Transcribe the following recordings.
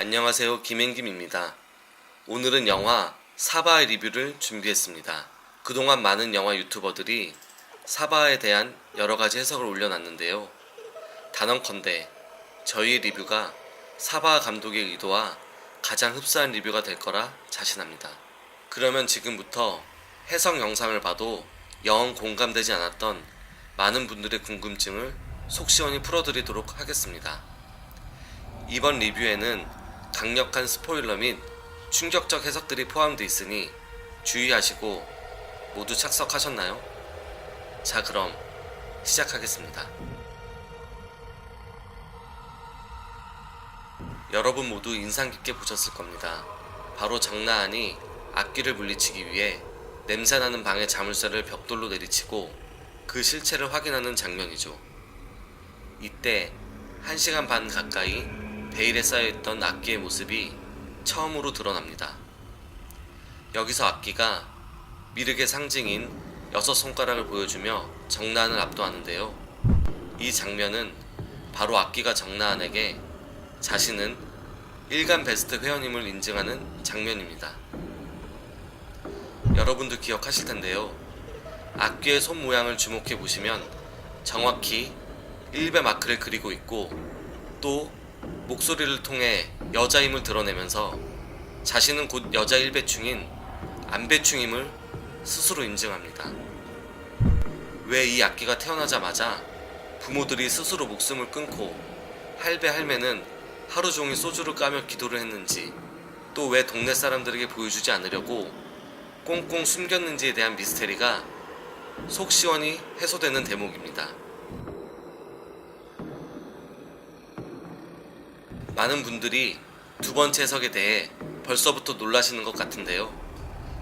안녕하세요, 김행김입니다. 오늘은 영화 사바의 리뷰를 준비했습니다. 그동안 많은 영화 유튜버들이 사바에 대한 여러가지 해석을 올려놨는데요. 단언컨대 저희의 리뷰가 사바 감독의 의도와 가장 흡사한 리뷰가 될 거라 자신합니다. 그러면 지금부터 해석 영상을 봐도 영 공감되지 않았던 많은 분들의 궁금증을 속 시원히 풀어드리도록 하겠습니다. 이번 리뷰에는 강력한 스포일러 및 충격적 해석들이 포함되어 있으니 주의하시고 모두 착석하셨나요? 자, 그럼 시작하겠습니다. 여러분 모두 인상 깊게 보셨을 겁니다. 바로 정나은이 악귀를 물리치기 위해 냄새나는 방의 자물쇠를 벽돌로 내리치고 그 실체를 확인하는 장면이죠. 이때 1시간 반 가까이 베일에 쌓여있던 악귀의 모습이 처음으로 드러납니다. 여기서 악귀가 미륵의 상징인 6손가락을 보여주며 정나은을 압도하는데요. 이 장면은 바로 악귀가 정나은에게 자신은 일간 베스트 회원임을 인증하는 장면입니다. 여러분도 기억하실 텐데요. 악귀의 손 모양을 주목해 보시면 정확히 1배 마크를 그리고 있고 또 목소리를 통해 여자임을 드러내면서 자신은 곧 여자 1배충인 안배충임을 스스로 인증합니다. 왜 이 악귀가 태어나자마자 부모들이 스스로 목숨을 끊고 할배 할매는 하루 종일 소주를 까며 기도를 했는지, 또 왜 동네 사람들에게 보여주지 않으려고 꽁꽁 숨겼는지에 대한 미스테리가 속 시원히 해소되는 대목입니다. 많은 분들이 두 번째 해석에 대해 벌써부터 놀라시는 것 같은데요.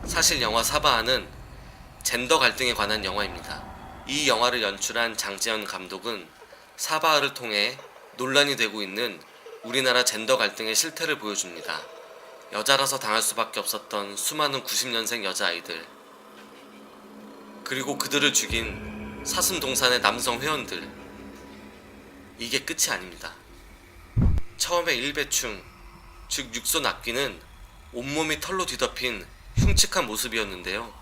사실 영화 사바하는 젠더 갈등에 관한 영화입니다. 이 영화를 연출한 장재현 감독은 사바하를 통해 논란이 되고 있는 우리나라 젠더 갈등의 실태를 보여줍니다. 여자라서 당할 수밖에 없었던 수많은 90년생 여자아이들, 그리고 그들을 죽인 사슴동산의 남성 회원들, 이게 끝이 아닙니다. 처음에 1배충, 즉 육손 악귀는 온몸이 털로 뒤덮인 흉측한 모습이었는데요.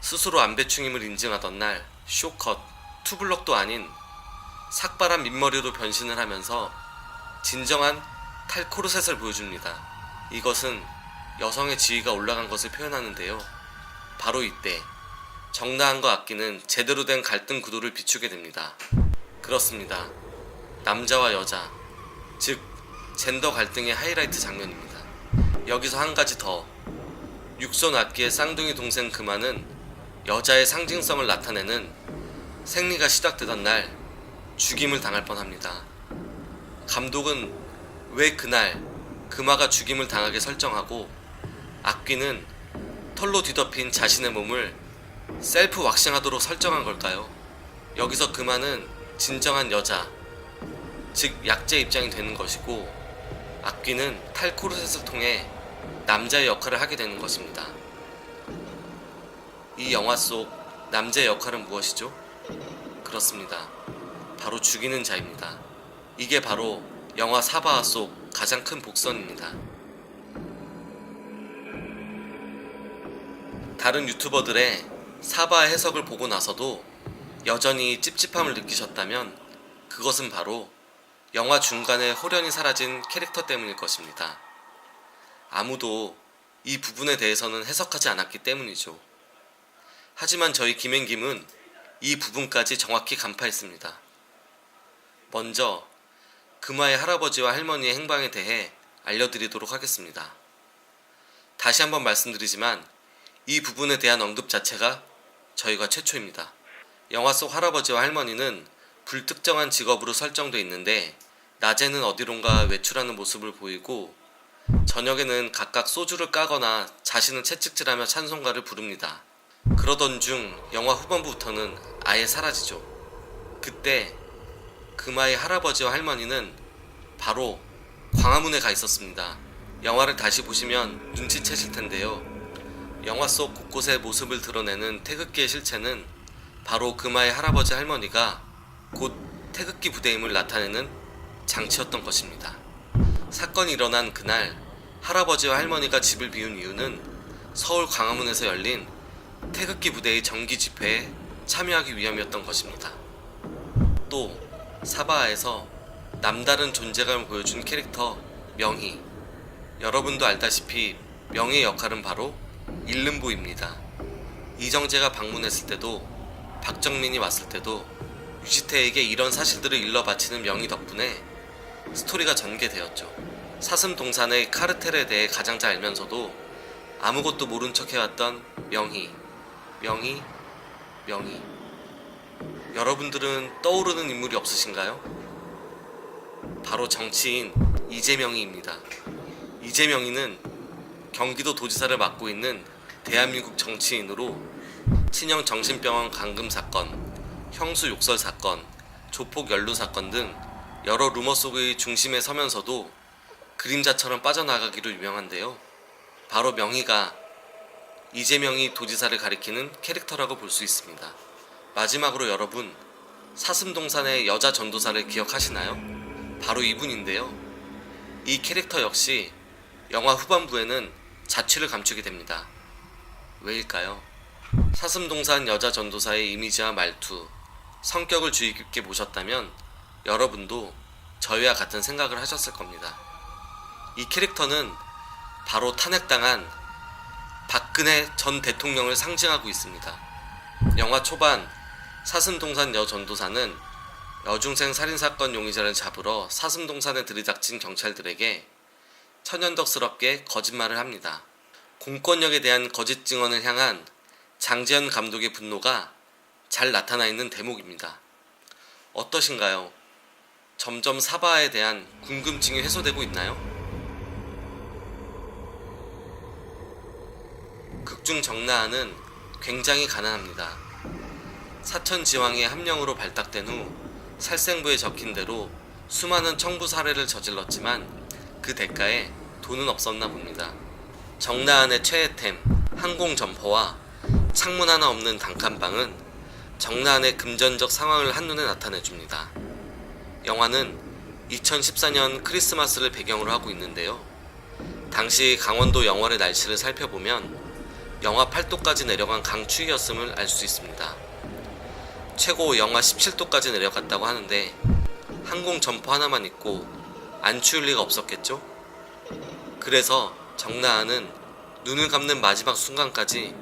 스스로 안배충임을 인증하던 날 쇼컷, 투블럭도 아닌 삭발한 민머리로 변신을 하면서 진정한 탈코르셋을 보여줍니다. 이것은 여성의 지위가 올라간 것을 표현하는데요. 바로 이때 정나은과 악귀는 제대로 된 갈등 구도를 비추게 됩니다. 그렇습니다. 남자와 여자, 즉 젠더 갈등의 하이라이트 장면입니다. 여기서 한 가지 더, 육손 악귀의 쌍둥이 동생 금화는 여자의 상징성을 나타내는 생리가 시작되던 날 죽임을 당할 뻔합니다. 감독은 왜 그날 금화가 죽임을 당하게 설정하고 악귀는 털로 뒤덮인 자신의 몸을 셀프 왁싱하도록 설정한 걸까요? 여기서 금화는 진정한 여자, 즉 약자 입장이 되는 것이고, 악귀는 탈코르셋을 통해 남자의 역할을 하게 되는 것입니다. 이 영화 속 남자의 역할은 무엇이죠? 그렇습니다. 바로 죽이는 자입니다. 이게 바로 영화 사바하 속 가장 큰 복선입니다. 다른 유튜버들의 사바하 해석을 보고 나서도 여전히 찝찝함을 느끼셨다면 그것은 바로 영화 중간에 홀연히 사라진 캐릭터 때문일 것입니다. 아무도 이 부분에 대해서는 해석하지 않았기 때문이죠. 하지만 저희 김행김은 이 부분까지 정확히 간파했습니다. 먼저 금화의 할아버지와 할머니의 행방에 대해 알려드리도록 하겠습니다. 다시 한번 말씀드리지만 이 부분에 대한 언급 자체가 저희가 최초입니다. 영화 속 할아버지와 할머니는 불특정한 직업으로 설정되어 있는데 낮에는 어디론가 외출하는 모습을 보이고 저녁에는 각각 소주를 까거나 자신을 채찍질하며 찬송가를 부릅니다. 그러던 중 영화 후반부부터는 아예 사라지죠. 그때 금화의 할아버지와 할머니는 바로 광화문에 가 있었습니다. 영화를 다시 보시면 눈치채실 텐데요. 영화 속 곳곳의 모습을 드러내는 태극기의 실체는 바로 금화의 할아버지 할머니가 곧 태극기 부대임을 나타내는 장치였던 것입니다. 사건이 일어난 그날 할아버지와 할머니가 집을 비운 이유는 서울 광화문에서 열린 태극기 부대의 정기 집회에 참여하기 위함이었던 것입니다. 또 사바하에서 남다른 존재감을 보여준 캐릭터 명희. 여러분도 알다시피 명희의 역할은 바로 일름보입니다. 이정재가 방문했을 때도 박정민이 왔을 때도 유지태에게 이런 사실들을 일러 바치는 명희 덕분에 스토리가 전개되었죠. 사슴동산의 카르텔에 대해 가장 잘 알면서도 아무것도 모른 척 해왔던 명희. 여러분들은 떠오르는 인물이 없으신가요? 바로 정치인 이재명이입니다. 이재명이는 경기도 도지사를 맡고 있는 대한민국 정치인으로 친형 정신병원 감금 사건, 형수 욕설 사건, 조폭 연루 사건 등 여러 루머 속의 중심에 서면서도 그림자처럼 빠져나가기로 유명한데요. 바로 명희가 이재명이 도지사를 가리키는 캐릭터라고 볼 수 있습니다. 마지막으로 여러분, 사슴동산의 여자 전도사를 기억하시나요? 바로 이분인데요. 이 캐릭터 역시 영화 후반부에는 자취를 감추게 됩니다. 왜일까요? 사슴동산 여자 전도사의 이미지와 말투, 성격을 주의 깊게 보셨다면 여러분도 저희와 같은 생각을 하셨을 겁니다. 이 캐릭터는 바로 탄핵당한 박근혜 전 대통령을 상징하고 있습니다. 영화 초반 사슴동산 여 전도사는 여중생 살인사건 용의자를 잡으러 사슴동산에 들이닥친 경찰들에게 천연덕스럽게 거짓말을 합니다. 공권력에 대한 거짓 증언을 향한 장지현 감독의 분노가 잘 나타나 있는 대목입니다. 어떠신가요? 점점 사바하에 대한 궁금증이 해소되고 있나요? 극중 정나은은 굉장히 가난합니다. 사천지왕의 함령으로 발탁된 후 살생부에 적힌 대로 수많은 청부 살해를 저질렀지만 그 대가에 돈은 없었나 봅니다. 정나은의 최애템 항공점퍼와 창문 하나 없는 단칸방은 정나은의 금전적 상황을 한눈에 나타내줍니다. 영화는 2014년 크리스마스를 배경으로 하고 있는데요. 당시 강원도 영월의 날씨를 살펴보면 영하 8도까지 내려간 강추위였음을 알 수 있습니다. 최고 영하 17도까지 내려갔다고 하는데 항공 점퍼 하나만 입고 안 추울 리가 없었겠죠? 그래서 정나은은 눈을 감는 마지막 순간까지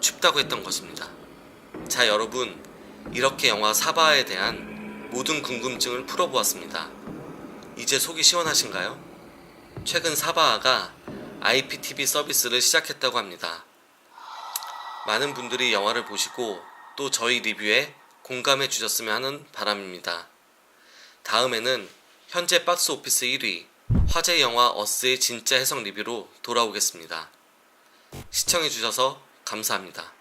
춥다고 했던 것입니다. 자, 여러분, 이렇게 영화 사바하에 대한 모든 궁금증을 풀어보았습니다. 이제 속이 시원하신가요? 최근 사바하가 IPTV 서비스를 시작했다고 합니다. 많은 분들이 영화를 보시고 또 저희 리뷰에 공감해 주셨으면 하는 바람입니다. 다음에는 현재 박스 오피스 1위 화제 영화 어스의 진짜 해석 리뷰로 돌아오겠습니다. 시청해 주셔서 감사합니다.